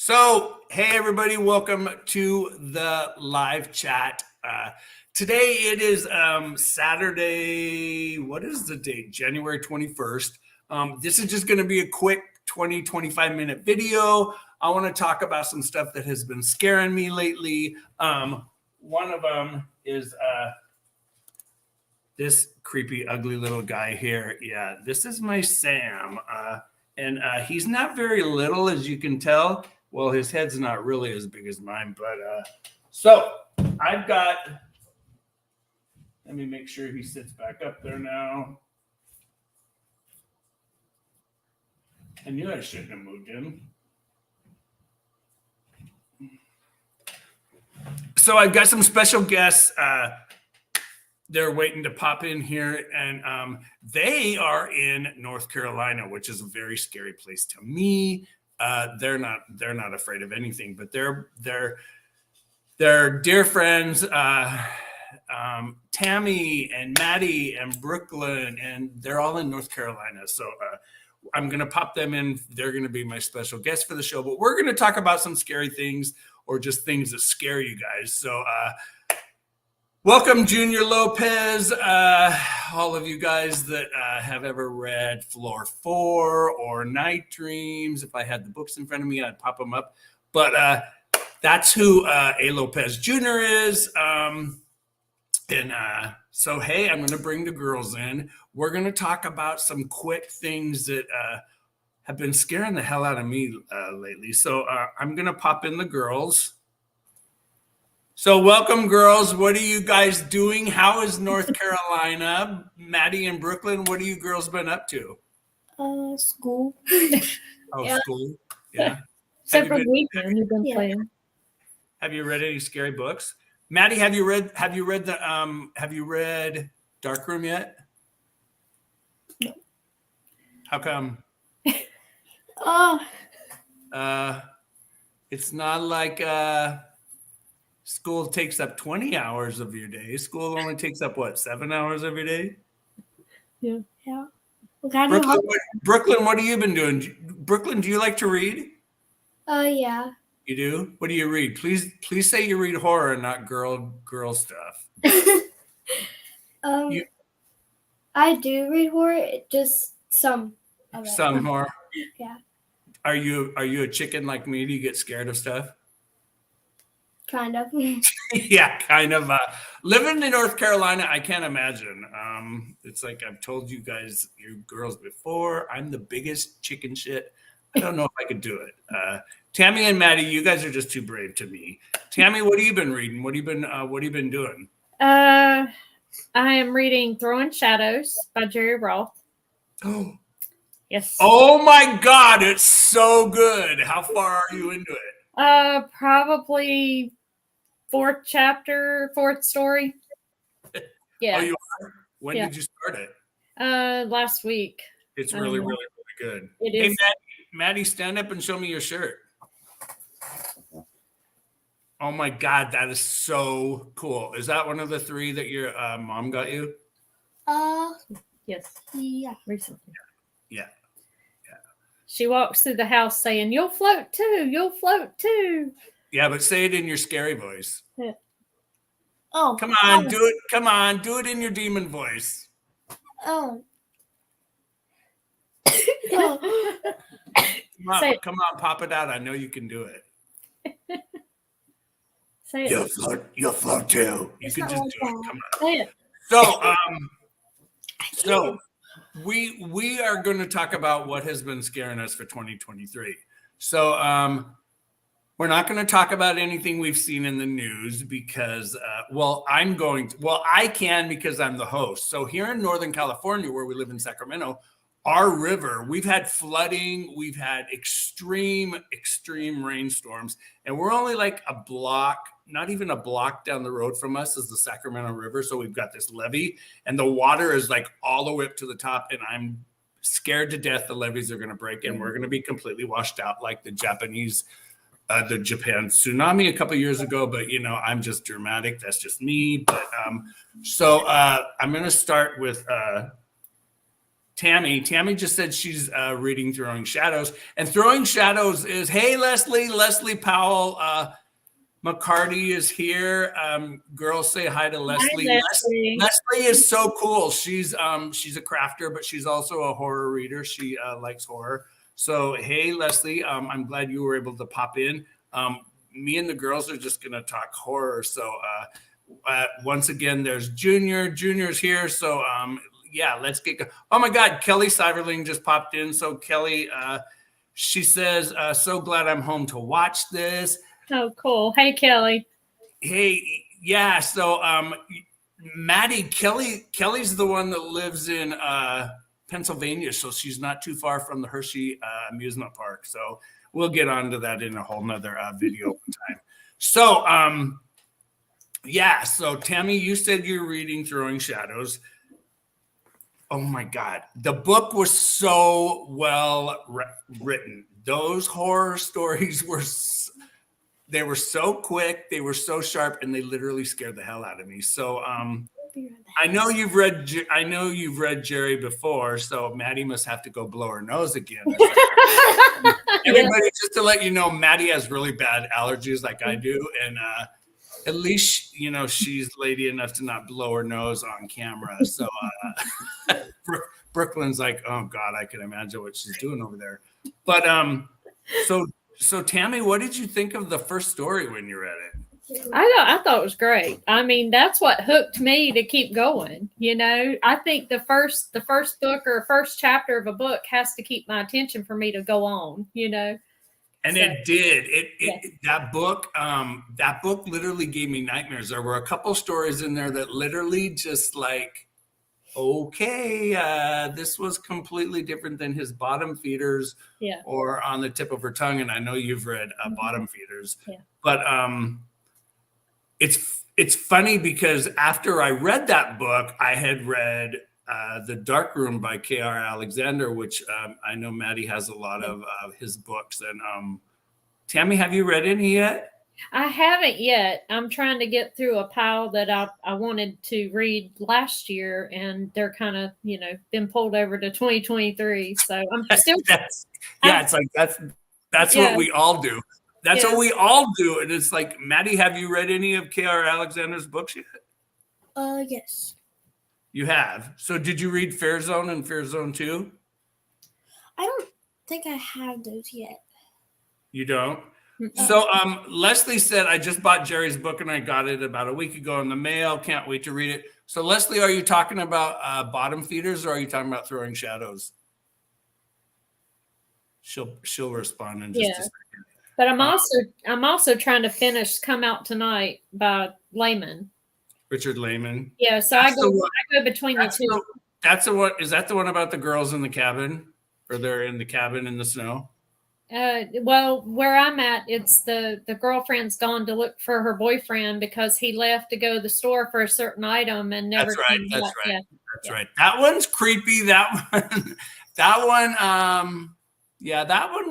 So, hey everybody, welcome to the live chat. Today it is Saturday. What is the date? January 21st. This is just going to be a quick 25-minute video. I want to talk about some stuff that has been scaring me lately. One of them is this creepy, ugly little guy here. Yeah, this is my Sam. And he's not very little, as you can tell. Well, his head's not really as big as mine, but so I've got, let me make sure he sits back up there now. I knew I shouldn't have moved him. So I've got some special guests. They're waiting to pop in here, and they are in North Carolina, which is a very scary place to me. They're not afraid of anything, but they're dear friends, Tammy and Maddy and Brooklyn, and they're all in North Carolina. So I'm going to pop them in. They're going to be my special guests for the show, but we're going to talk about some scary things or just things that scare you guys. So welcome, Junior Lopez, all of you guys that have ever read Floor 4 or Night Dreams. If I had the books in front of me, I'd pop them up. But that's who A. Lopez Jr. is. So, hey, I'm going to bring the girls in. We're going to talk about some quick things that have been scaring the hell out of me lately. So I'm going to pop in the girls. So welcome, girls. What are you guys doing? How is North Carolina? Maddy and Brooklyn, what have you girls been up to? School. Oh, yeah. School. Yeah. Except for the weekend, you've been playing. Have you read any scary books? Maddy, have you read Darkroom yet? No. How come? It's not like school takes up 20 hours of your day. School only takes up, what, 7 hours of your day? Yeah. Brooklyn, what have you been doing? Brooklyn, do you like to read? Yeah. You do? What do you read? Please say you read horror and not girl stuff. I do read horror, just some of it. Some horror? Yeah. Are you a chicken like me? Do you get scared of stuff? Kind of. Yeah, kind of. Living in North Carolina, I can't imagine. It's like I've told you guys, you girls before, I'm the biggest chicken shit. I don't know if I could do it. Tammy and Maddy, you guys are just too brave to me. Tammy, what have you been reading? What have you been doing? I am reading Throwing Shadows by Jerry Roth. Oh. Yes. Oh my God, it's so good. How far are you into it? Probably fourth chapter, fourth story. Yeah. Oh, you are? When did you start it? Last week. It's really, really, really good. It is. Hey, Maddy, stand up and show me your shirt. Oh my God, that is so cool. Is that one of the 3 that your mom got you? Yes. Yeah. Recently. Yeah. She walks through the house saying, "You'll float too. You'll float too." Yeah, but say it in your scary voice. Yeah. Oh. Come on, do it. Come on, do it in your demon voice. Oh. Come on, pop it out. I know you can do it. Say it. You'll float too. You can just do it. Come on. Say it. So we are going to talk about what has been scaring us for 2023. So we're not going to talk about anything we've seen in the news because I can because I'm the host. So here in Northern California, where we live in Sacramento, our river, we've had flooding, we've had extreme rainstorms, and we're only like a block, not even a block down the road from us is the Sacramento River. So we've got this levee, and the water is like all the way up to the top, and I'm scared to death the levees are going to break, and we're going to be completely washed out like the Japan tsunami a couple years ago. But I'm just dramatic. That's just me. But I'm going to start with Tammy. Tammy just said she's reading Throwing Shadows. And Throwing Shadows is, hey, Leslie Powell. McCarty is here. Girls say hi to Leslie. Hi, Leslie. Leslie is so cool. She's a crafter, but she's also a horror reader. She likes horror. So, hey, Leslie, I'm glad you were able to pop in. Me and the girls are just going to talk horror. So, once again, there's Junior. Junior's here. So, yeah, let's get going. Oh, my God. Kelly Seiberling just popped in. So, Kelly, she says, so glad I'm home to watch this. Oh, cool. Hey, Kelly. Hey, yeah. So, Maddy, Kelly's the one that lives in Pennsylvania, so she's not too far from the Hershey amusement park. So we'll get onto that in a whole nother video time. So, yeah. So Tammy, you said you're reading Throwing Shadows. Oh my God, the book was so well written. Those horror stories were. They were so quick, they were so sharp, and they literally scared the hell out of me. So I know you've read Jerry before, so Maddy must have to go blow her nose again. Everybody, just to let you know, Maddy has really bad allergies like I do, and at least she's lady enough to not blow her nose on camera. So Brooklyn's like, oh God, I can imagine what she's doing over there. But So Tammy, what did you think of the first story when you read it? I thought it was great. I mean, that's what hooked me to keep going. I think the first book or first chapter of a book has to keep my attention for me to go on. And so, it did. Yeah. That book literally gave me nightmares. There were a couple stories in there that literally just like, okay, this was completely different than his Bottom Feeders or On the Tip of Her Tongue. And I know you've read Bottom Feeders, but it's funny because after I read that book, I had read The Dark Room by K.R. Alexander, which I know Maddy has a lot of his books. And Tammy, have you read any yet? I haven't yet. I'm trying to get through a pile that I wanted to read last year, and they're kind of, been pulled over to 2023. So I'm still. It's like that's what we all do. That's what we all do. And it's like, Maddy, have you read any of K.R. Alexander's books yet? Yes. You have. So did you read Fair Zone and Fair Zone 2? I don't think I have those yet. You don't? So Leslie said, I just bought Jerry's book and I got it about a week ago in the mail. Can't wait to read it. So Leslie, are you talking about Bottom Feeders or are you talking about Throwing Shadows? She'll respond in just a second. But I'm also trying to finish Come Out Tonight by Lehman. Richard Lehman. Yeah, so I go between the two. That's the one. Is that the one about the girls in the cabin, or they're in the cabin in the snow? Well, where I'm at, it's the girlfriend's gone to look for her boyfriend because he left to go to the store for a certain item and never. That's right. That one's creepy. That one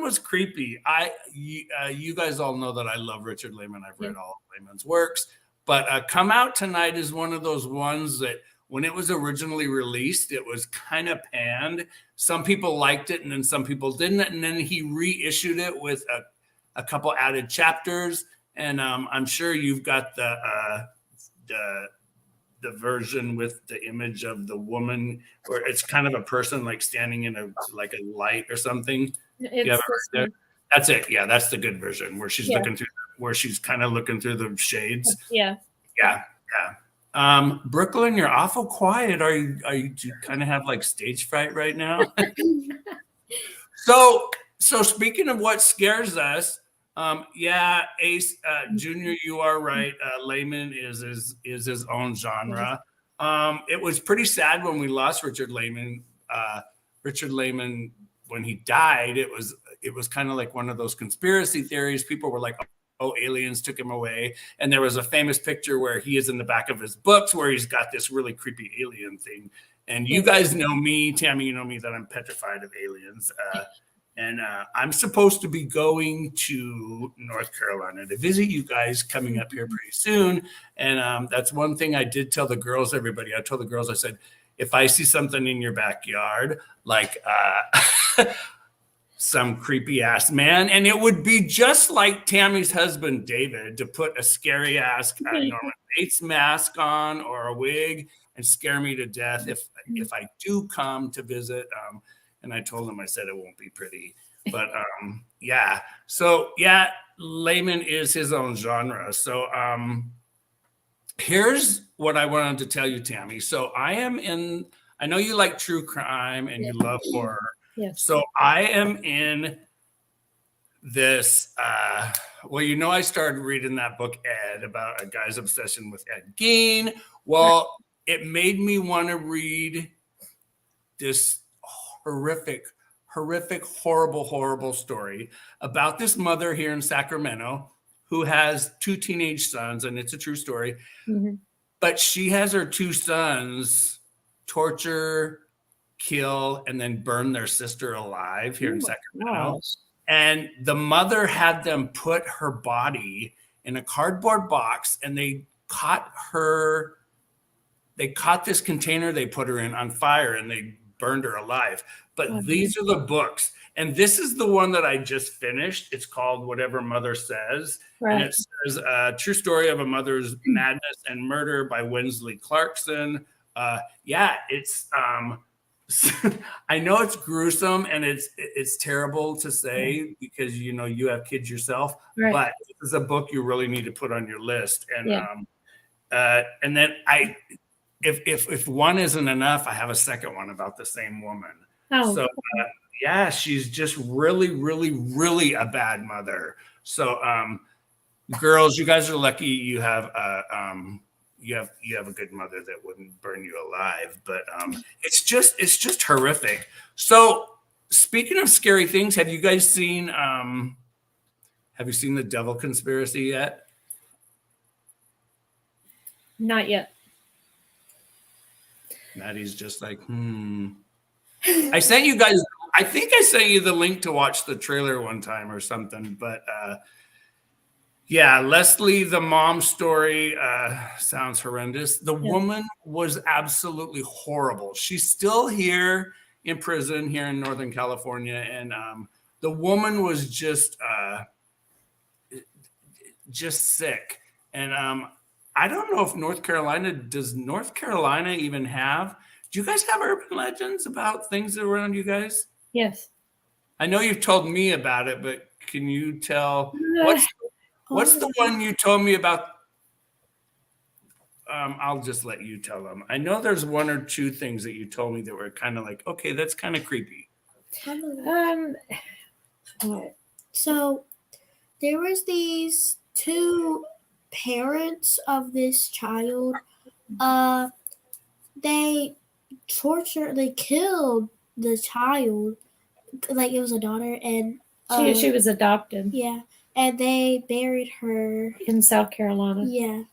was creepy. You guys all know that I love Richard Lehman. I've read all of Lehman's works, but Come Out Tonight is one of those ones that when it was originally released, it was kind of panned. Some people liked it and then some people didn't. And then he reissued it with a couple added chapters. And I'm sure you've got the version with the image of the woman where it's kind of a person like standing in a light or something. That's it. Yeah, that's the good version where she's she's kind of looking through the shades. Yeah. Brooklyn, you're awful quiet. Are you kind of have like stage fright right now? So speaking of what scares us, Ace Junior, you are right. Lehman is his own genre. It was pretty sad when we lost Richard Lehman. Richard Lehman, when he died, it was kind of like one of those conspiracy theories. People were like, oh, aliens took him away. And there was a famous picture where he is in the back of his books where he's got this really creepy alien thing. And you guys know me, Tammy, you know me, that I'm petrified of aliens. And I'm supposed to be going to North Carolina to visit you guys coming up here pretty soon. And that's one thing I did tell the girls, everybody. I told the girls, I said, if I see something in your backyard, like some creepy ass man, and it would be just like Tammy's husband David to put a scary ass Norman Bates mask on or a wig and scare me to death if I do come to visit. And I told him, I said it won't be pretty, but yeah. So yeah, Layman is his own genre. So here's what I wanted to tell you, Tammy. So I know you like true crime and you love horror. Yes. So I am in this, well, I started reading that book, Ed, about a guy's obsession with Ed Gein. Well, it made me want to read this horrific, horrible story about this mother here in Sacramento who has 2 teenage sons, and it's a true story. Mm-hmm. But she has her 2 sons torture, kill, and then burn their sister alive here in Sacramento. Gosh. And the mother had them put her body in a cardboard box, and they caught this container they put her in on fire, and they burned her alive. But these are the books. And this is the one that I just finished. It's called Whatever Mother Says. Right. And it says a true story of a mother's madness and murder by Wensley Clarkson. Yeah, it's I know it's gruesome and it's terrible to say because you have kids yourself, but this is a book you really need to put on your list. And and then if one isn't enough, I have a second one about the same woman. Oh. So yeah, she's just really a bad mother. So girls, you guys are lucky you have you have a good mother that wouldn't burn you alive, but it's just horrific. So speaking of scary things, have you guys seen The Devil Conspiracy yet? Not yet. Maddie's just like, I sent you guys, I think I sent you the link to watch the trailer one time or something, but yeah, Leslie, the mom story sounds horrendous. The woman was absolutely horrible. She's still here in prison here in Northern California. And the woman was just sick. And I don't know if does North Carolina even have, do you guys have urban legends about things around you guys? Yes. I know you've told me about it, but can you tell, what's the one you told me about? I'll just let you tell them. I know there's 1 or 2 things that you told me that were kind of like, okay, that's kind of creepy. So there was these 2 parents of this child. They killed the child, like it was a daughter, and she was adopted. Yeah, and they buried her in South Carolina. Yeah.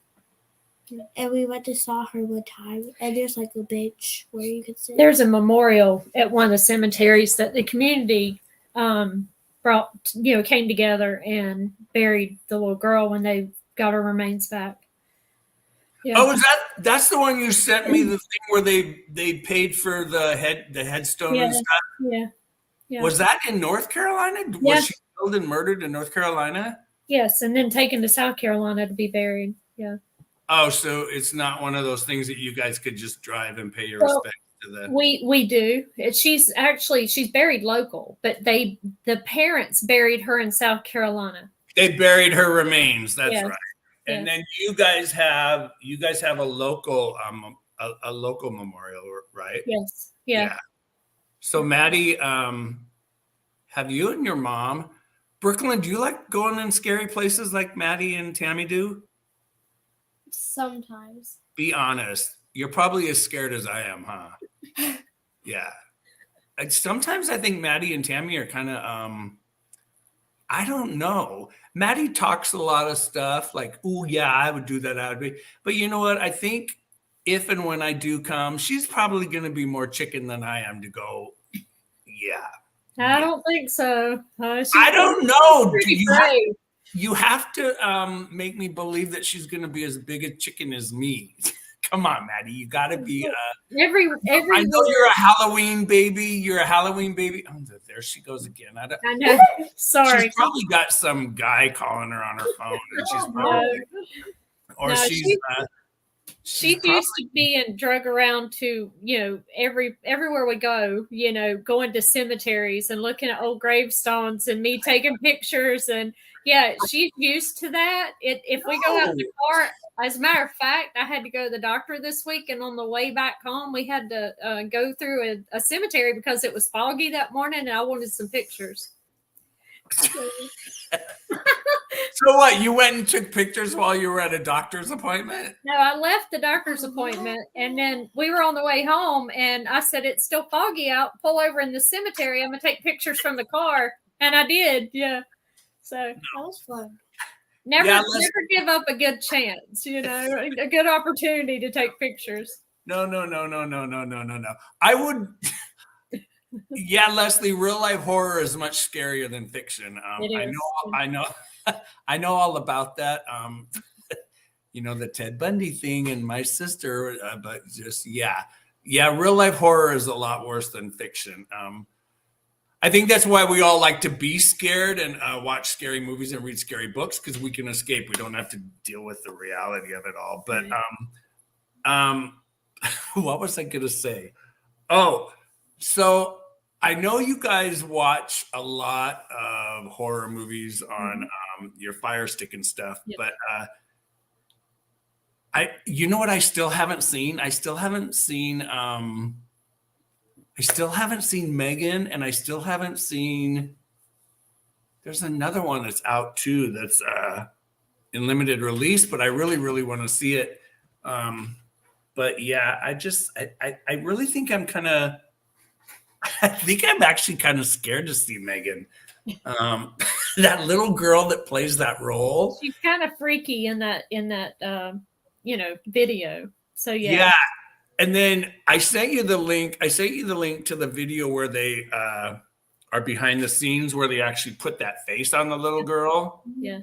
And we went to saw her one time, and there's like a bench where you could sit. There's a memorial at one of the cemeteries that the community brought, came together and buried the little girl when they got her remains back. Yeah. Oh, that's the one you sent me, the thing where they paid for the headstone and stuff? Yeah. Was that in North Carolina? Yeah. Was she killed and murdered in North Carolina? Yes, and then taken to South Carolina to be buried. Yeah. Oh, so it's not one of those things that you guys could just drive and pay your respect to the. We do. She's buried local, but the parents buried her in South Carolina. They buried her remains. That's right. And Yes. then you guys have a local memorial, right? Yes. Yeah. So Maddie, have you and your mom, Brooklyn, do you like going in scary places like Maddie and Tammy do? Sometimes. Be honest. You're probably as scared as I am, huh? Yeah. Sometimes I think Maddie and Tammy are kind of, I don't know. Maddie talks a lot of stuff like, oh, yeah, I would do that. I would be. But you know what? I think if and when I do come, she's probably going to be more chicken than I am to go, yeah. I don't think so. I don't know. Do you have to make me believe that she's going to be as big a chicken as me. Come on, Maddie, you got to be. Every I know you're a Halloween baby. You're a Halloween baby. Oh, there she goes again. I know. Sorry. She's probably got some guy calling her on her phone, and she's probably, or No, she's used to being drug around to, everywhere we go, going to cemeteries and looking at old gravestones and me taking pictures. And yeah, she's used to that. If we go out in the car, as a matter of fact, I had to go to the doctor this week. And on the way back home, we had to go through a cemetery because it was foggy that morning and I wanted some pictures. So what? You went and took pictures while you were at a doctor's appointment? No, I left the doctor's appointment and then we were on the way home and I said, it's still foggy out. Pull over in the cemetery. I'm going to take pictures from the car. And I did. Yeah. So that was fun. Never give up a good chance, a good opportunity to take pictures. No. I would. Yeah, Leslie, real life horror is much scarier than fiction. I know all about that. The Ted Bundy thing and my sister, but just real life horror is a lot worse than fiction. I think that's why we all like to be scared and watch scary movies and read scary books, because we can escape. We don't have to deal with the reality of it all. But what was I going to say? Oh, so I know you guys watch a lot of horror movies on your Fire Stick and stuff, but what I still haven't seen? I still haven't seen Megan, and I still haven't seen. There's another one that's out too that's in limited release, but I really, really want to see it. But yeah, I really think I'm actually kind of scared to see Megan. That little girl that plays that role. She's kind of freaky in that video. So yeah. Yeah. And then I sent you the link. To the video where they are behind the scenes, where they actually put that face on the little girl. Yeah.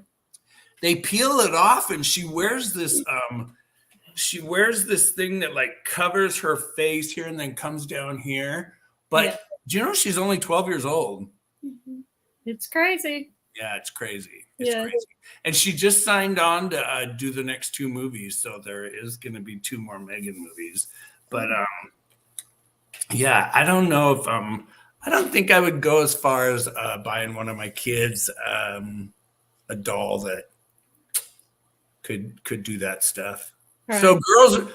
They peel it off, and she wears this thing that like covers her face here and then comes down here. But do you know she's only 12 years old? It's crazy. Yeah, it's crazy. It's crazy. And she just signed on to do the next 2 movies. So there is going to be 2 more Megan movies. But I don't know if I don't think I would go as far as buying one of my kids a doll that could do that stuff. Right. So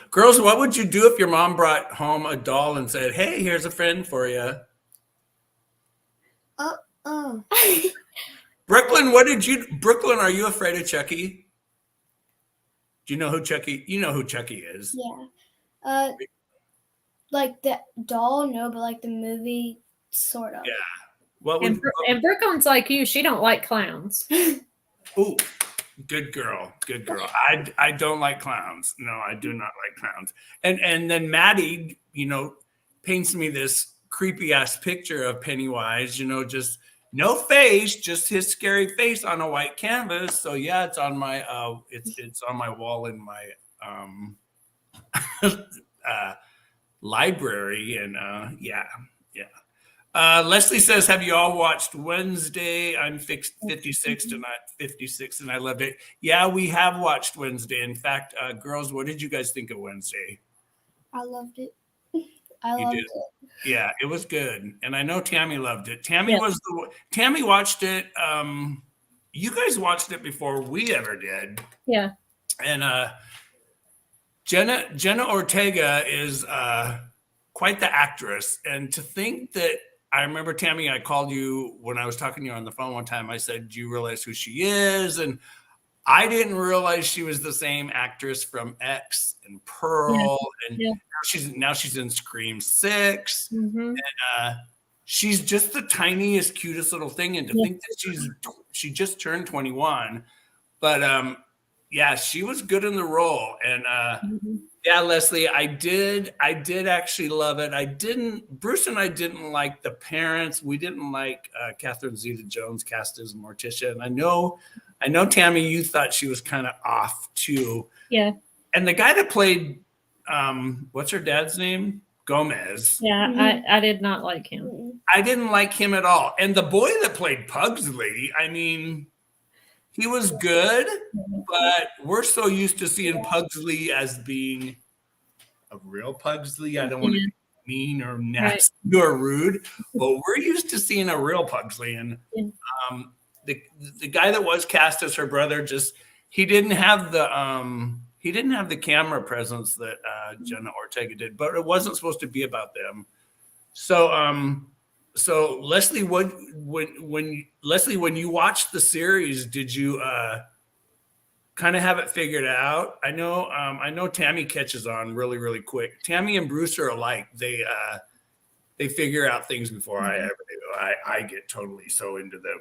girls, what would you do if your mom brought home a doll and said, "Hey, here's a friend for you"? Brooklyn, Brooklyn, are you afraid of Chucky? Do you know who Chucky? You know who Chucky is? Yeah. Like the doll, no, but like the movie, sort of. Yeah. And Brooklyn's like you. She don't like clowns. Ooh. Good girl. I don't like clowns. No, I do not like clowns. And then Maddie, paints me this creepy ass picture of Pennywise, just no face, just his scary face on a white canvas. So yeah, it's on my it's on my wall in my library, and Leslie says, have you all watched Wednesday? I'm 56 to not 56, and I loved it. Yeah, we have watched Wednesday. In fact, girls, what did you guys think of Wednesday? I loved it. I loved it. Yeah, it was good. And I know Tammy loved it. Tammy watched it. You guys watched it before we ever did. Yeah. And Jenna Ortega is quite the actress. And to think that, I remember, Tammy, I called you when I was talking to you on the phone one time. I said, do you realize who she is? And I didn't realize she was the same actress from X and Pearl. Yeah. And now she's in Scream 6. Mm-hmm. And she's just the tiniest, cutest little thing. And to think that she just turned 21. But she was good in the role. And yeah, Leslie, I did actually love it. Bruce and I didn't like the parents. We didn't like Catherine Zeta-Jones cast as Morticia. And I know, Tammy, you thought she was kind of off too. Yeah. And the guy that played what's her dad's name? Gomez. Yeah, I did not like him. I didn't like him at all. And the boy that played Pugsley, I mean, he was good, but we're so used to seeing Pugsley as being a real Pugsley. I don't want to be mean or nasty or rude, but we're used to seeing a real Pugsley. And the guy that was cast as her brother, just he didn't have the camera presence that Jenna Ortega did, but it wasn't supposed to be about them. So Leslie, when you watched the series, did you kind of have it figured out? I know Tammy catches on really, really quick. Tammy and Bruce are alike. They figure out things before I ever do. I get totally so into them.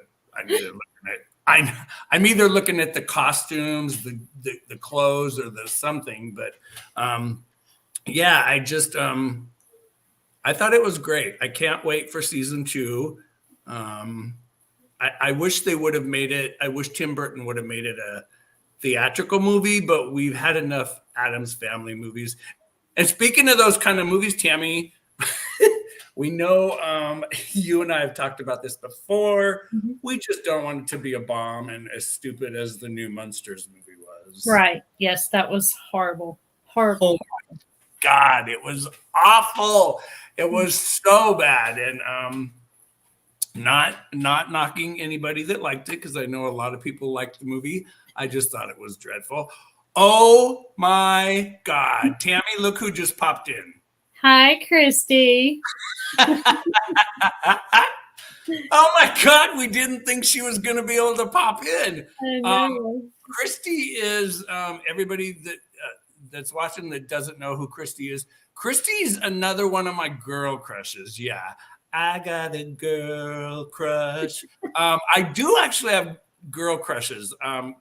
I'm either looking at the costumes, the clothes, or the something. But yeah, I thought it was great. I can't wait for season 2. I wish they would have made it. I wish Tim Burton would have made it a theatrical movie, but we've had enough Addams Family movies. And speaking of those kind of movies, Tammy, we know you and I have talked about this before. Mm-hmm. We just don't want it to be a bomb and as stupid as the new Munsters movie was. Right. Yes, that was horrible. Horrible. Oh my God, it was awful. It was so bad. And not knocking anybody that liked it, because I know a lot of people liked the movie. I just thought it was dreadful. Oh my God. Tammy, look who just popped in. Hi, Christy. Oh my God, we didn't think she was going to be able to pop in. I know. Christy is everybody that's watching that doesn't know who Christy is. Christy's another one of my girl crushes. Yeah, I got a girl crush. I do actually have girl crushes.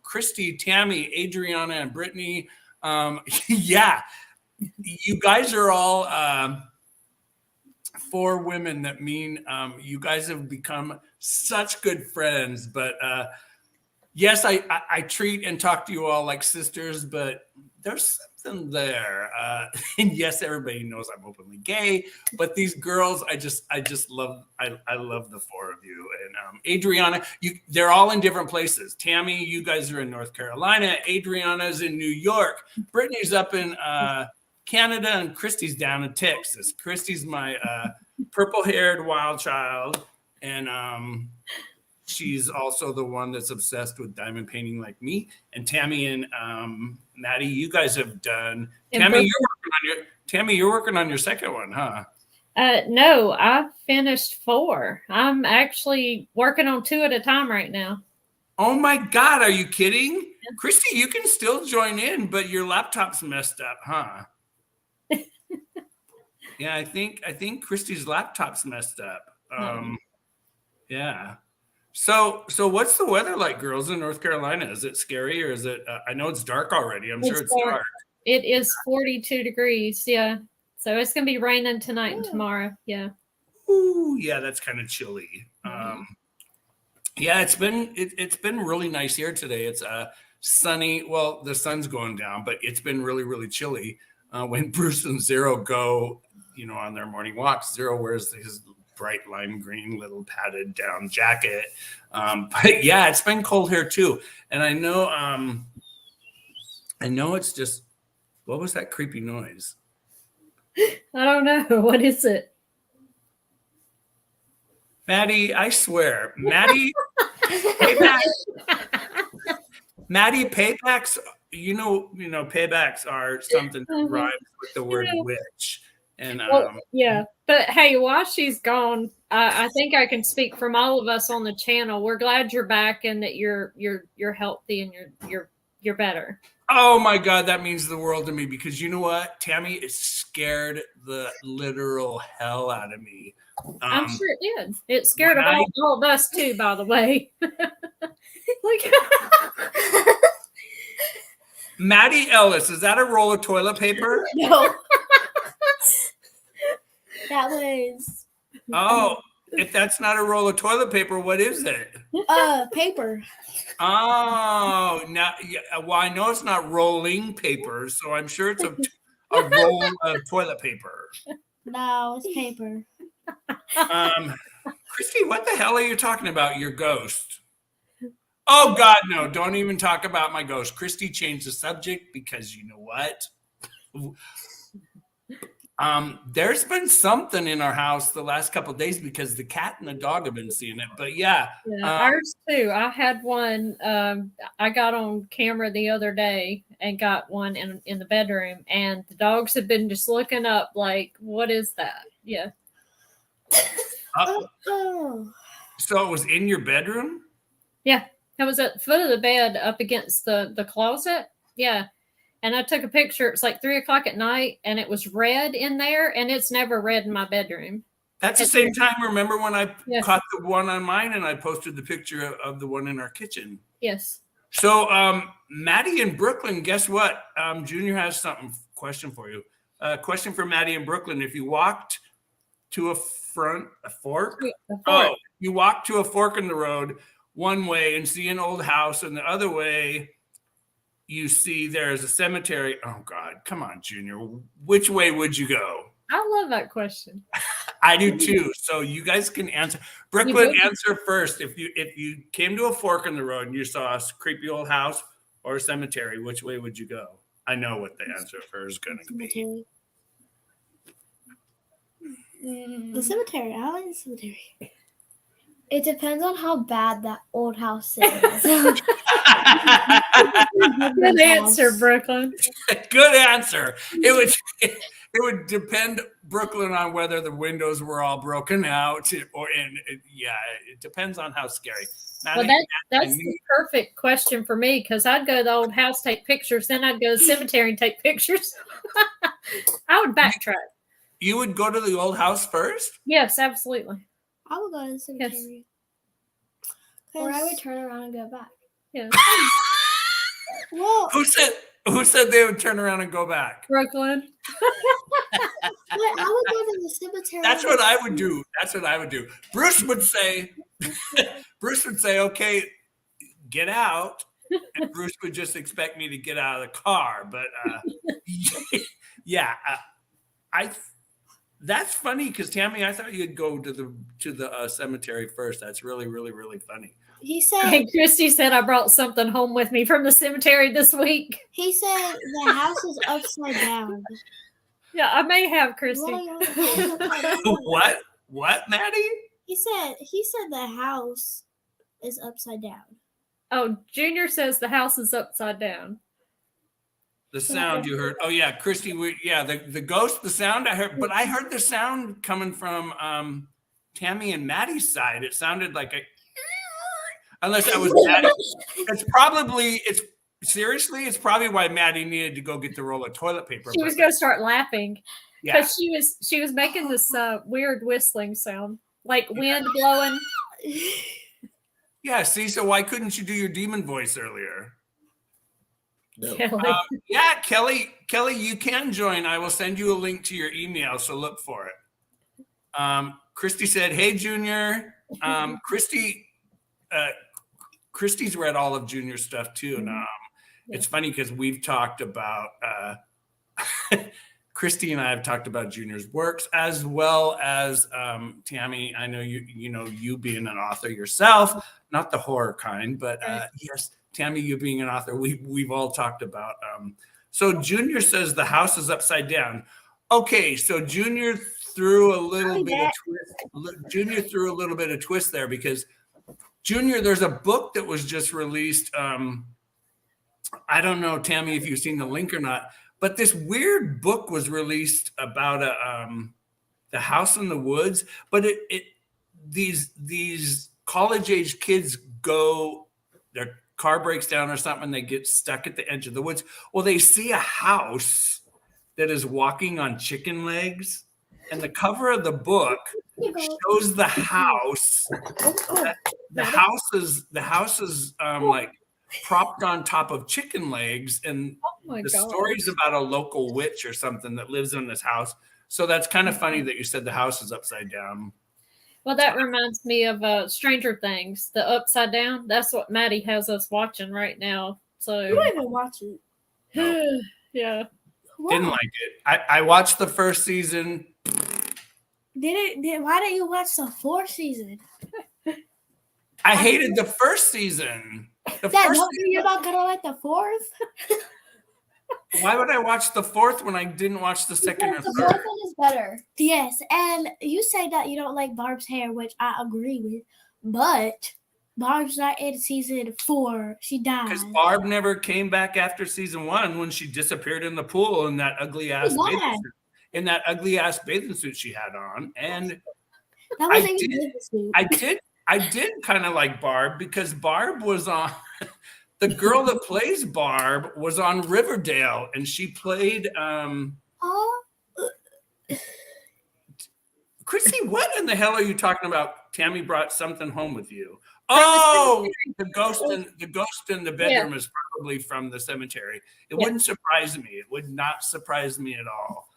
Christy, Tammy, Adriana, and Brittany. Yeah. You guys are all 4 women that mean you guys have become such good friends. But yes, I treat and talk to you all like sisters, but there's something there. And yes, everybody knows I'm openly gay, but these girls, I just love. I love the 4 of you. And Adriana, they're all in different places. Tammy, you guys are in North Carolina. Adriana's in New York. Brittany's up in Canada, and Christy's down in Texas. Christy's my purple-haired wild child, and she's also the one that's obsessed with diamond painting like me. And Tammy and Maddy, you guys have done. Tammy, you're working on your second one, huh? No, I finished 4. I'm actually working on 2 at a time right now. Oh my God, are you kidding? Yeah. Christy, you can still join in, but your laptop's messed up, huh? Yeah, I think Christy's laptop's messed up. Yeah. So what's the weather like, girls, in North Carolina? Is it scary, or is it? I know it's dark already. I'm sure it's dark. It is 42 degrees. Yeah. So it's gonna be raining tonight and tomorrow. Yeah. Ooh, yeah, that's kind of chilly. Yeah, it's been really nice here today. It's sunny. Well, the sun's going down, but it's been really, really chilly. When Bruce and Zero go, on their morning walks, Zero wears his bright lime green little padded down jacket. But yeah, it's been cold here too. And I know it's just, what was that creepy noise? I don't know. What is it? Maddy, I swear, Maddy, payback. Maddy, paybacks, paybacks are something that rhymes with the word witch. And yeah, but hey, while she's gone, I think I can speak from all of us on the channel. We're glad you're back and that you're healthy and you're better. Oh my God, that means the world to me, because you know what? Tammy, it scared the literal hell out of me. I'm sure it did. It scared all of us too, by the way. Maddy Ellis, is that a roll of toilet paper? No. That was. Oh, if that's not a roll of toilet paper, what is it? Paper. Oh, now, yeah, well, I know it's not rolling paper, so I'm sure it's a roll of toilet paper. No, it's paper. Christy, what the hell are you talking about? Your ghost. Oh God, no, don't even talk about my ghost. Christy changed the subject because you know what? There's been something in our house the last couple of days because the cat and the dog have been seeing it. But yeah, ours too. I had one. I got on camera the other day and got one in the bedroom, and the dogs have been just looking up like, "What is that?" Yeah. Oh. So it was in your bedroom? Yeah, it was at the foot of the bed, up against the closet. Yeah. And I took a picture. It's like 3:00 at night, and it was red in there, and it's never red in my bedroom. That's the same time. Remember when I Yeah. caught the one on mine and I posted the picture of the one in our kitchen? Yes. So, Maddie in Brooklyn, guess what? Junior has question for you. Question for Maddie in Brooklyn. If you walked to a fork? Oh, you walk to a fork in the road one way and see an old house, and the other way you see there's a cemetery. Oh God, come on, Junior. Which way would you go? I love that question. I do too. So you guys can answer. Brooklyn, answer first. If you came to a fork in the road and you saw a creepy old house or a cemetery, which way would you go? I know what the answer for is going to be. The cemetery. I like the cemetery. It depends on how bad that old house is. Good answer, Brooklyn. Good answer. It would depend, Brooklyn, on whether the windows were all broken out it depends on how scary. Well, that's the perfect question for me, because I'd go to the old house, take pictures, then I'd go to the cemetery and take pictures. I would backtrack. You would go to the old house first? Yes, absolutely. I would go to the cemetery. Yes. Or I would turn around and go back. Yeah. Well, who said they would turn around and go back? Brooklyn. I would go to the cemetery. That's what I would do. Bruce would say, okay, get out. And Bruce would just expect me to get out of the car. But that's funny because Tammy, I thought you'd go to the cemetery first. That's really, really, really funny. He said, and Christy said I brought something home with me from the cemetery this week. He said the house is upside down. Yeah, I may have, Christy. What, Maddie? He said the house is upside down. Oh, Junior says the house is upside down. The sound you heard. Oh yeah, Christy. The ghost. The sound I heard, but I heard the sound coming from Tammy and Maddy's side. It sounded like unless that was Maddie. It's probably why Maddie needed to go get the roll of toilet paper. She was going to start laughing because she was making this weird whistling sound, like wind blowing. Yeah. See, so why couldn't you do your demon voice earlier? No. Kelly, you can join. I will send you a link to your email, so look for it. Christy said, "Hey, Junior." Christy's read all of Junior's stuff too, and it's funny because we've talked about Christy and I have talked about Junior's works as well as Tammy. I know you being an author yourself, not the horror kind, but yes. Tammy, you being an author, we've all talked about. So Junior says the house is upside down. Okay, so Junior threw a little bit of twist. Junior threw a little bit of twist there because Junior, there's a book that was just released. I don't know, Tammy, if you've seen the link or not, but this weird book was released about the house in the woods. But these college age kids go their car breaks down or something, they get stuck at the edge of the woods. Well, they see a house that is walking on chicken legs, and the cover of the book shows the house. The house is like propped on top of chicken legs, and the story's about a local witch or something that lives in this house. So that's kind of funny that you said the house is upside down. Well, that reminds me of Stranger Things, the Upside Down. That's what Maddie has us watching right now. So You don't even watch it. No. Yeah. Didn't like it. I watched the first season. Why didn't you watch the 4th season? I hated the first season. The Dad, first. don't mean you're not gonna like the 4th. Why would I watch the 4th when I didn't watch the second or The third? fourth one is better. Yes, and you say that you don't like Barb's hair, which I agree with, but Barb's not in season 4. She died. Because Barb never came back after season 1 when she disappeared in the pool in that ugly ass bathing suit she had on. And That wasn't even business suit. I did kind of like Barb because Barb was on the girl that plays Barb was on Riverdale, and she played Oh, Chrissy, what in the hell are you talking about? Tammy brought something home with you. Oh, the ghost in the bedroom is probably from the cemetery. It wouldn't surprise me. It would not surprise me at all.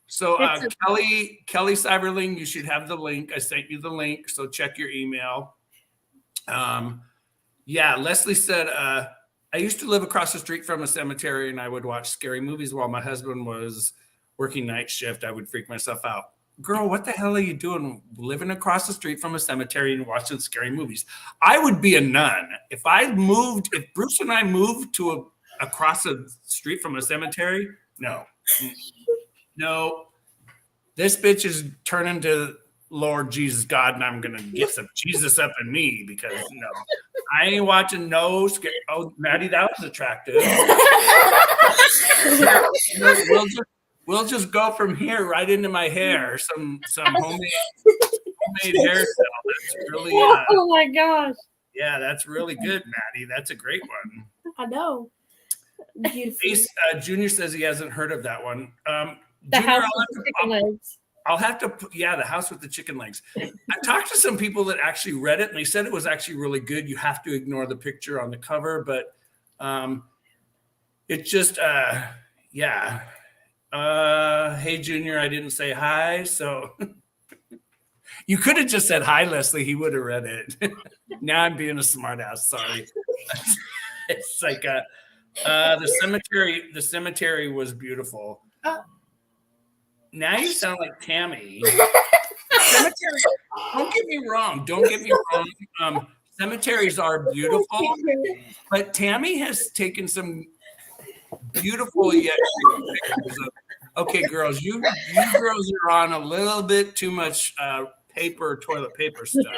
So Kelly Cyberling, you should have the link. I sent you the link, so check your email. Leslie said, I used to live across the street from a cemetery, and I would watch scary movies while my husband was working night shift. I would freak myself out. Girl, what the hell are you doing living across the street from a cemetery and watching scary movies? I would be a nun. If Bruce and I moved to across the street from a cemetery, no. This bitch is turning to Lord Jesus God, and I'm going to get some Jesus up in me because no, I ain't watching no scary. Oh, Maddie, that was attractive. We'll just go from here right into my hair. Some homemade hairstyle. That's really oh my gosh. Yeah, that's really good, Maddie. That's a great one. I know. Beautiful. Junior says he hasn't heard of that one. The Junior, house with the chicken legs. I'll have to the house with the chicken legs. I talked to some people that actually read it, and they said it was actually really good. You have to ignore the picture on the cover, but it just hey Junior, I didn't say hi, so you could have just said hi, Leslie. He would have read it. Now I'm being a smart ass. Sorry. It's like the cemetery was beautiful. Now you sound like Tammy. Cemetery. Don't get me wrong. Cemeteries are beautiful, but Tammy has taken some beautiful yet pictures of. Okay, girls, you girls are on a little bit too much toilet paper stuff.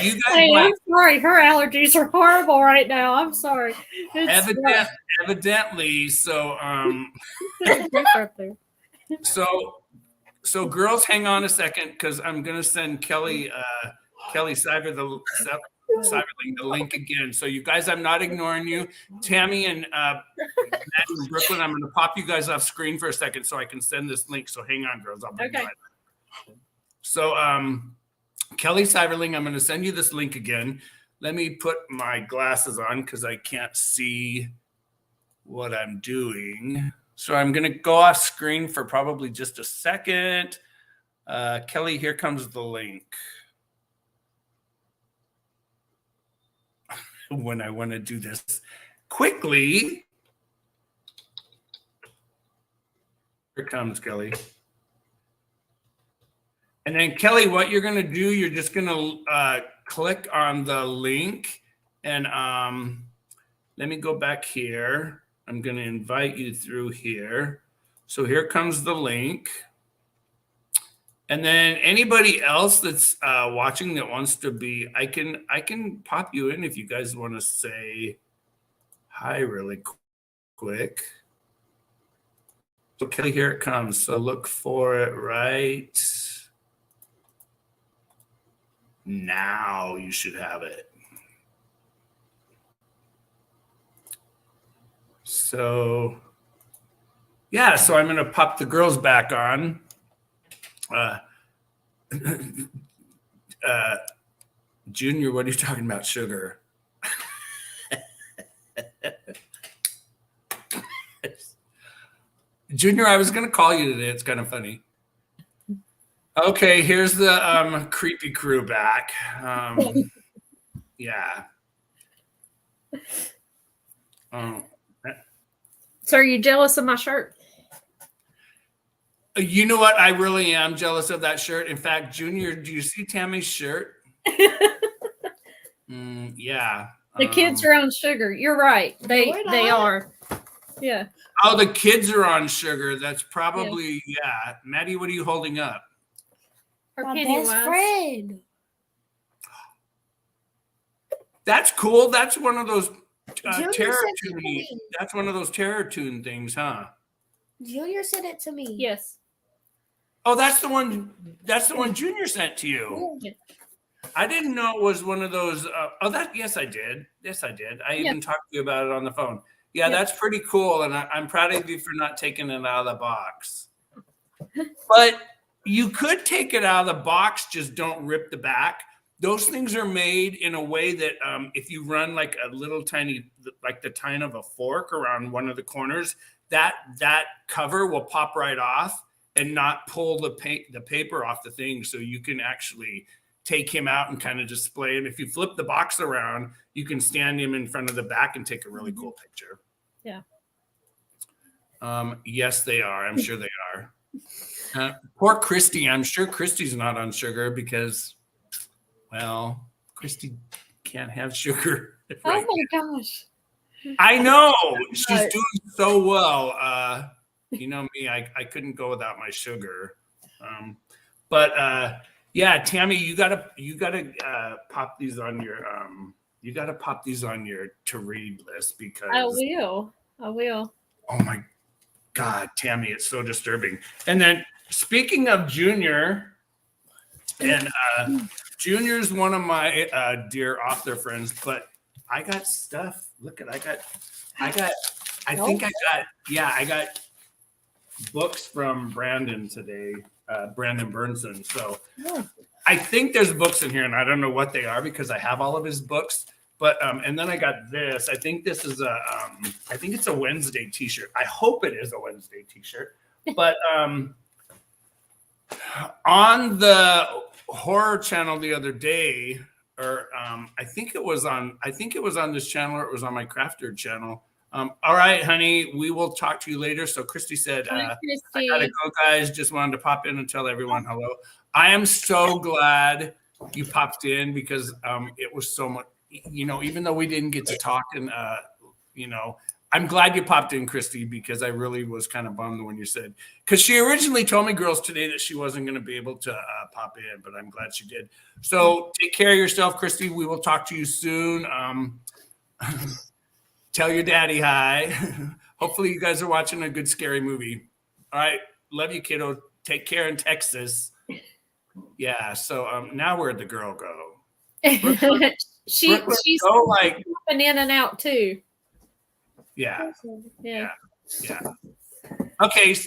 You guys I'm sorry. Her allergies are horrible right now. I'm sorry. Evidently, so so girls, hang on a second because I'm gonna send Kelly Cyber the link again. So you guys, I'm not ignoring you. Tammy and Matt in Brooklyn, I'm gonna pop you guys off screen for a second so I can send this link. So hang on, girls. I'll bring you right back. So Kelly Cyberling, I'm going to send you this link again. Let me put my glasses on because I can't see what I'm doing. So I'm going to go off screen for probably just a second. Kelly, here comes the link. When I want to do this quickly. Here comes Kelly. And then Kelly, what you're going to do, you're just going to click on the link. And let me go back here. I'm going to invite you through here. So here comes the link. And then anybody else that's watching that wants to be, I can pop you in if you guys want to say hi really quick. So Kelly, here it comes. So look for it right now. You should have it. So yeah, so I'm going to pop the girls back on. Junior, what are you talking about? Sugar. Junior, I was going to call you today. It's kind of funny. Okay, here's the creepy crew back. Yeah. So are you jealous of my shirt? You know what? I really am jealous of that shirt. In fact, Junior, do you see Tammy's shirt? Yeah. The kids are on sugar. You're right. They we're they not. are. Yeah. Oh, the kids are on sugar. That's probably, yeah. Maddie, what are you holding up? Our My Pennywise. best friend. That's cool. That's one of those Junior terror sent it to tune. me. That's one of those terror tune things, huh? Junior sent it to me. Yes. Oh, that's the one. That's the one Junior sent to you. Yeah. I didn't know it was one of those. Yes, I did. Yes, I did. I even talked to you about it on the phone. Yeah, that's pretty cool, and I'm proud of you for not taking it out of the box. But you could take it out of the box, just don't rip the back. Those things are made in a way that if you run like a little tiny, like the tine of a fork around one of the corners, that cover will pop right off and not pull the paper off the thing, so you can actually take him out and kind of display. And if you flip the box around, you can stand him in front of the back and take a really cool picture. Yeah. Yes, they are. I'm sure they are. Poor Christy. I'm sure Christy's not on sugar because, well, Christy can't have sugar. Right? Oh my gosh. I know. She's doing so well. You know me, I couldn't go without my sugar. Yeah, Tammy, you gotta pop these on your to read list because I will. oh my God, Tammy, it's so disturbing. And then speaking of Junior, and Junior's one of my dear author friends, but I got stuff. Look at I got books from Brandon today, Brandon Burnson. So I think there's books in here, and I don't know what they are because I have all of his books. But and then I got this. I think this is I think it's a Wednesday T-shirt. I hope it is a Wednesday T-shirt. But on the horror channel the other day, or I think it was on this channel, or it was on my Crafter channel. All right, honey, we will talk to you later. So Christy said, I gotta go, guys. Just wanted to pop in and tell everyone hello. I am so glad you popped in because it was so much, even though we didn't get to talk and, I'm glad you popped in, Christy, because I really was kind of bummed when you said, because she originally told me, girls, today that she wasn't going to be able to pop in, but I'm glad she did. So take care of yourself, Christy. We will talk to you soon. Tell your daddy hi. Hopefully you guys are watching a good scary movie. All right. Love you, kiddo. Take care in Texas. Yeah. So now where'd the girl go? she's go like in and out too. Yeah. Yeah. Okay.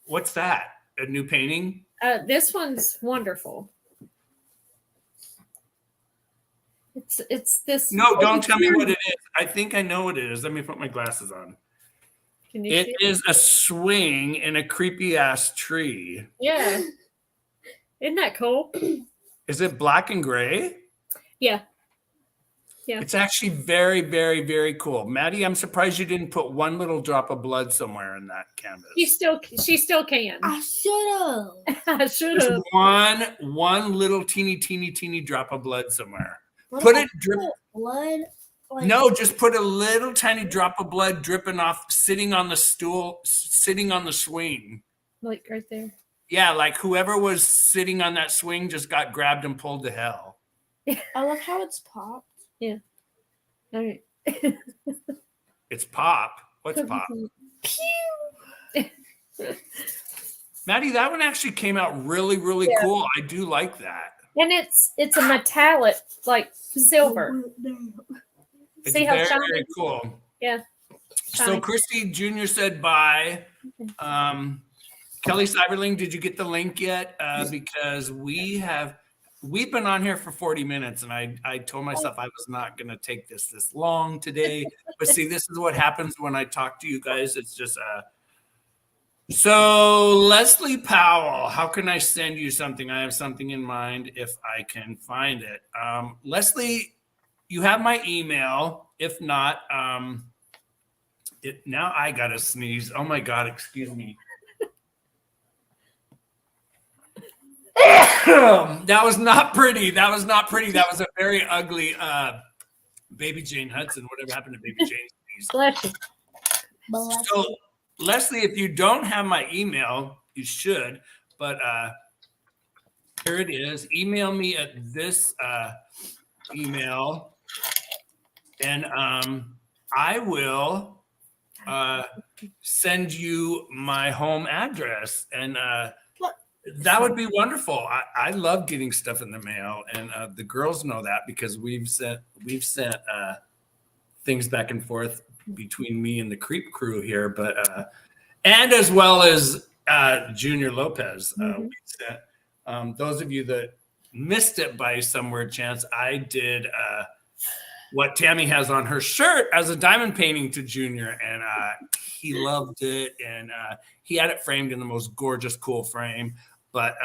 What's that? A new painting? This one's wonderful. It's this. No, don't tell me what it is. I think I know what it is. Let me put my glasses on. Can you It see is a swing in a creepy ass tree. Yeah. Isn't that cool? Is it black and gray? Yeah. Yeah. It's actually very, very, very cool. Maddie, I'm surprised you didn't put one little drop of blood somewhere in that canvas. She still can. I should have. I should Just have. one little teeny drop of blood somewhere. What Put if I it drip. put blood. Like, No, just put a little tiny drop of blood dripping off, sitting on the stool, sitting on the swing. Like right there. Yeah, like whoever was sitting on that swing just got grabbed and pulled to hell. I love how it's popped. Yeah. All right. It's pop. What's pop? Maddie, that one actually came out really, really cool. I do like that. And it's a metallic, like silver. It's See how very, shiny? very cool. Yeah. So Shiny. Christy Jr. said bye. Kelly Cyberling, did you get the link yet? Because we've been on here for 40 minutes and I told myself I was not going to take this long today. But see, this is what happens when I talk to you guys. It's just so Leslie Powell, how can I send you something? I have something in mind if I can find it. Leslie, you have my email. If not, Now I gotta sneeze. Oh my God, excuse me. That was not pretty. That was not pretty. That was a very ugly Baby Jane Hudson. Whatever happened to Baby Jane? Bless you. So, Leslie, if you don't have my email, you should. But here it is. Email me at this email, and I will send you my home address, and that would be wonderful. I love getting stuff in the mail, and the girls know that because we've sent things back and forth between me and the Creep crew here, but and as well as Junior Lopez. We sent, those of you that missed it by some weird chance, I did what Tammy has on her shirt as a diamond painting to Junior, and he loved it, and he had it framed in the most gorgeous, cool frame. But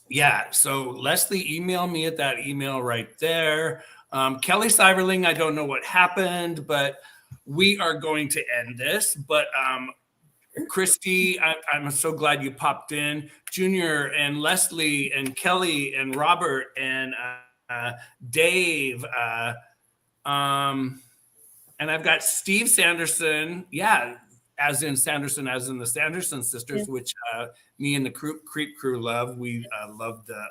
yeah, so Leslie, email me at that email right there. Kelly Cyberling, I don't know what happened, but we are going to end this. But Christy, I'm so glad you popped in. Junior and Leslie and Kelly and Robert and Dave. And I've got Steve Sanderson. Yeah, as in Sanderson, as in the Sanderson sisters, which me and the Creep crew love. We love the,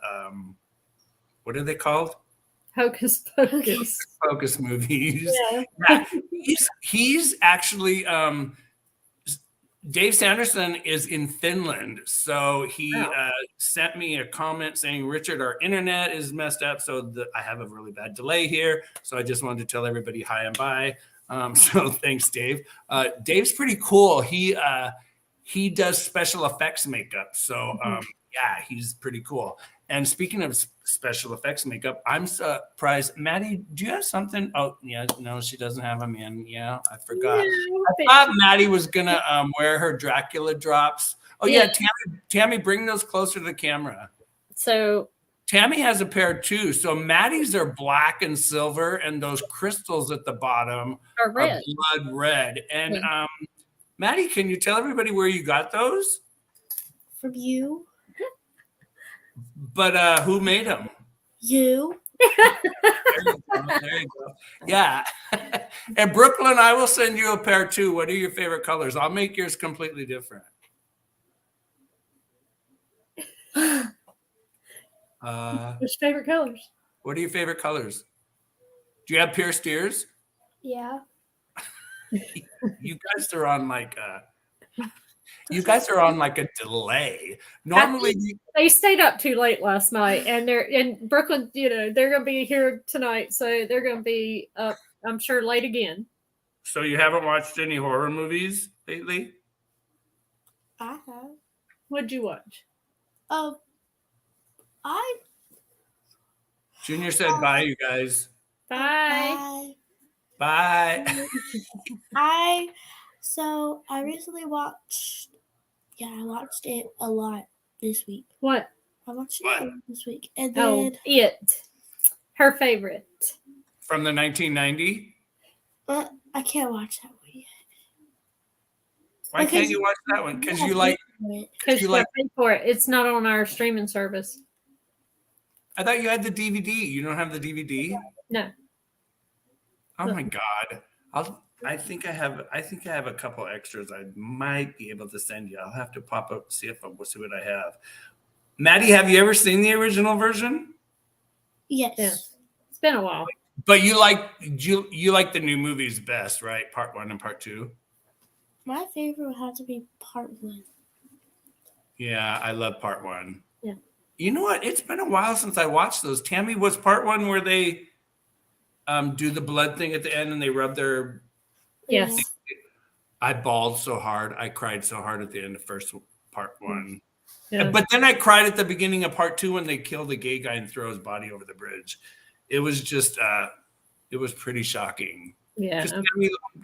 what are they called? Hocus Pocus. Focus movies. Yeah. He's actually, Dave Sanderson is in Finland. So he sent me a comment saying, Richard, our internet is messed up. So I have a really bad delay here. So I just wanted to tell everybody hi and bye. So thanks, Dave. Dave's pretty cool. He does special effects makeup. So yeah, he's pretty cool. And speaking of special effects makeup, I'm surprised. Maddie, do you have something? Oh, yeah, no, she doesn't have them in. Yeah, I forgot. I thought Maddie was gonna wear her Dracula drops. Oh yeah, Tammy, bring those closer to the camera. So Tammy has a pair too. So Maddie's are black and silver, and those crystals at the bottom are red. Are blood red. And Maddie, can you tell everybody where you got those? From you. But who made them? You. There you go. Yeah. And Brooklyn, I will send you a pair too. What are your favorite colors? I'll make yours completely different. Which favorite colors? What are your favorite colors? Do you have pierced ears? Yeah. You guys are on like a delay. Normally they stayed up too late last night, and they're in Brooklyn. You know, they're going to be here tonight, so they're going to be up, I'm sure, late again. So you haven't watched any horror movies lately? I have. What'd you watch? Junior said bye, you guys. Bye. Bye. I recently watched. Yeah, I watched it a lot this week. What? I watched it a lot this week, and then It. Her favorite. From the 1990? I can't watch that one yet. Why can't you watch that one? Because you like. Because you pay for it. It's not on our streaming service. I thought you had the DVD. You don't have the DVD? No. Oh my God. I think I have a couple extras I might be able to send you. I'll have to pop up, see what I have. Maddie, have you ever seen the original version? Yes. Yeah. It's been a while. But you like the new movies best, right? Part 1 and part 2? My favorite would have to be part 1. Yeah, I love part 1. Yeah. You know what? It's been a while since I watched those. Tammy, was part 1 where they do the blood thing at the end and they rub their... Yes. I bawled so hard. I cried so hard at the end of part 1. Yeah. But then I cried at the beginning of part 2 when they kill the gay guy and throw his body over the bridge. It was just, it was pretty shocking. Yeah.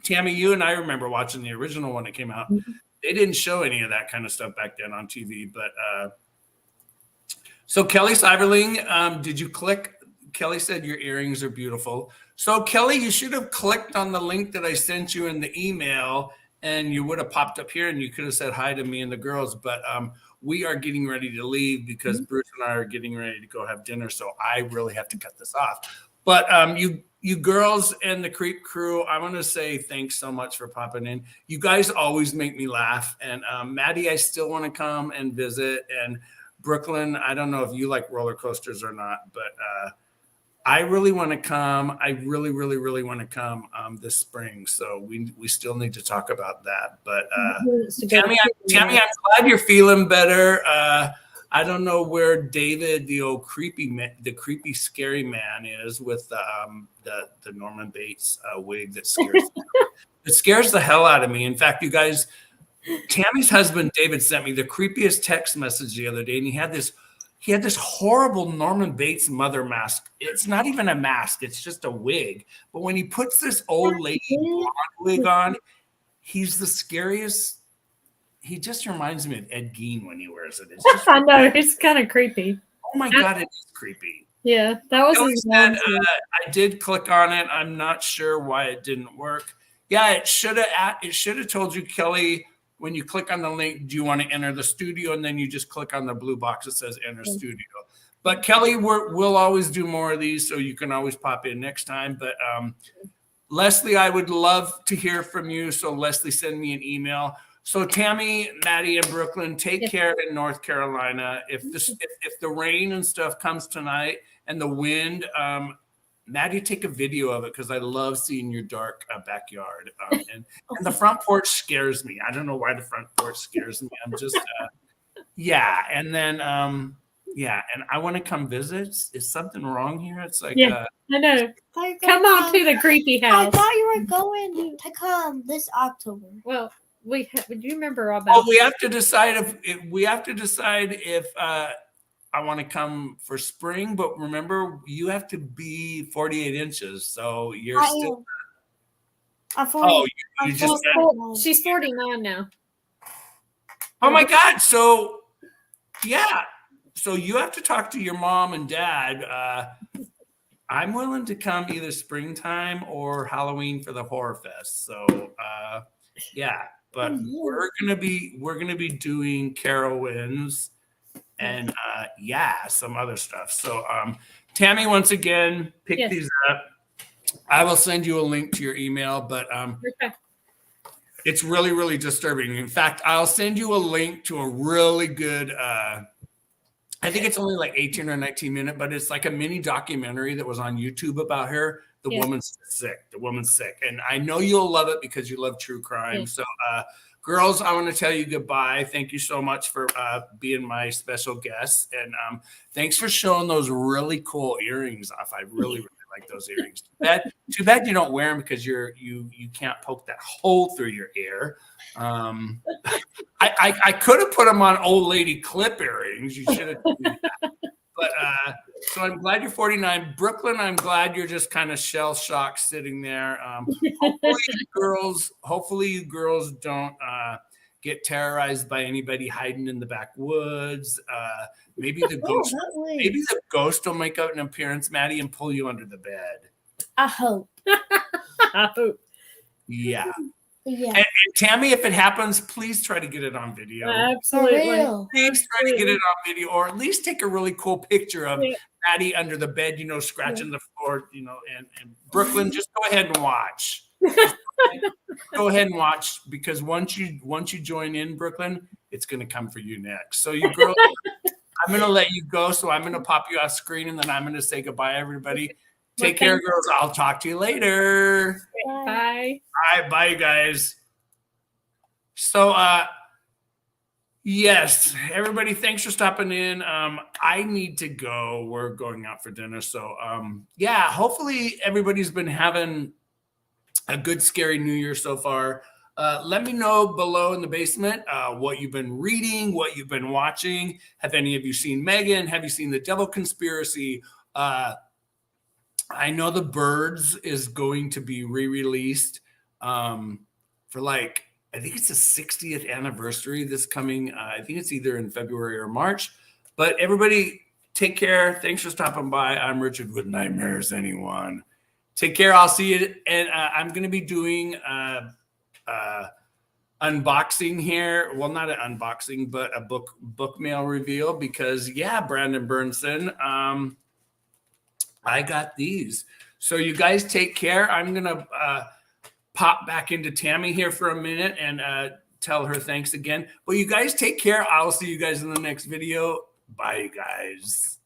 Tammy, you and I remember watching the original when it came out. Mm-hmm. They didn't show any of that kind of stuff back then on TV. But so Kelly Cyberling, did you click? Kelly said your earrings are beautiful. So Kelly, you should have clicked on the link that I sent you in the email, and you would have popped up here, and you could have said hi to me and the girls. But we are getting ready to leave because Bruce and I are getting ready to go have dinner. So I really have to cut this off. But you girls and the Creep Crew, I want to say thanks so much for popping in. You guys always make me laugh. And Maddie, I still want to come and visit. And Brooklyn, I don't know if you like roller coasters or not, but I really want to come. I really, really, really want to come this spring. So we still need to talk about that. But Tammy, I'm glad you're feeling better. I don't know where David, the old creepy, scary man, is with the Norman Bates wig that scares the hell out of me. In fact, you guys, Tammy's husband David sent me the creepiest text message the other day, and he had this horrible Norman Bates mother mask. It's not even a mask; it's just a wig. But when he puts this old lady blonde wig on, he's the scariest. He just reminds me of Ed Gein when he wears it. It's just, I know, it's kind of creepy. oh my God, it is creepy. Yeah, that was Kelly his said, mom. I did click on it. I'm not sure why it didn't work. Yeah, it should have told you, Kelly, when you click on the link, do you want to enter the studio? And then you just click on the blue box that says enter studio. But Kelly, we'll always do more of these, so you can always pop in next time. But Leslie, I would love to hear from you. So Leslie, send me an email. So Tammy, Maddy, and Brooklyn, take care in North Carolina. If the rain and stuff comes tonight and the wind, Maddy, take a video of it because I love seeing your dark backyard. And the front porch scares me. I don't know why the front porch scares me. I'm just, yeah. And then, yeah. And I want to come visit. Is something wrong here? It's like, I know. Come on to the creepy I house. thought you were going to come this October. Well, do you remember all about? we have to decide if I want to come for spring, but remember you have to be 48 inches, so you're still. I'm 40. You just. She's 49 now. Oh my God! So, yeah. So you have to talk to your mom and dad. I'm willing to come either springtime or Halloween for the horror fest. So, yeah. But we're gonna be doing Carowinds and some other stuff. So Tammy, once again, pick these up. I will send you a link to your email, but it's really, really disturbing. In fact, I'll send you a link to a really good I think it's only like 18 or 19 minutes, but it's like a mini documentary that was on YouTube about her. The woman's sick. And I know you'll love it because you love true crime. So, girls, I want to tell you goodbye. Thank you so much for being my special guest. And thanks for showing those really cool earrings off. I really, really like those earrings. Too bad you don't wear them because you can't poke that hole through your ear. I could have put them on old lady clip earrings. You should have done that. But so I'm glad you're 49. Brooklyn, I'm glad you're just kind of shell shocked sitting there. Hopefully you girls don't get terrorized by anybody hiding in the backwoods. Maybe the ghost will make an appearance, Maddie, and pull you under the bed. I hope. I hope. Yeah. Yeah. And Tammy, if it happens, please try to get it on video. Absolutely. Please try to get it on video, or at least take a really cool picture of Maddie under the bed, scratching the floor, and Brooklyn, just go ahead and watch. Go ahead and watch, because once you join in, Brooklyn, it's going to come for you next. So you girls, I'm going to let you go. So I'm going to pop you off screen, and then I'm going to say goodbye, everybody. Take care, girls. I'll talk to you later. Bye. All right, bye, you guys. So, yes, everybody, thanks for stopping in. I need to go. We're going out for dinner. So, hopefully everybody's been having a good, scary New Year so far. Let me know below in the basement what you've been reading, what you've been watching. Have any of you seen Megan? Have you seen The Devil Conspiracy? I know The Birds is going to be re-released for I think it's the 60th anniversary this coming. I think it's either in February or March. But everybody, take care. Thanks for stopping by. I'm Richard with Nightmares Anyone. Take care. I'll see you. And I'm going to be doing unboxing here. Well, not an unboxing, but a book mail reveal because, yeah, Brandon Burnson, I got these. So you guys take care. I'm going to pop back into Tammy here for a minute and tell her thanks again. But you guys take care. I'll see you guys in the next video. Bye, you guys.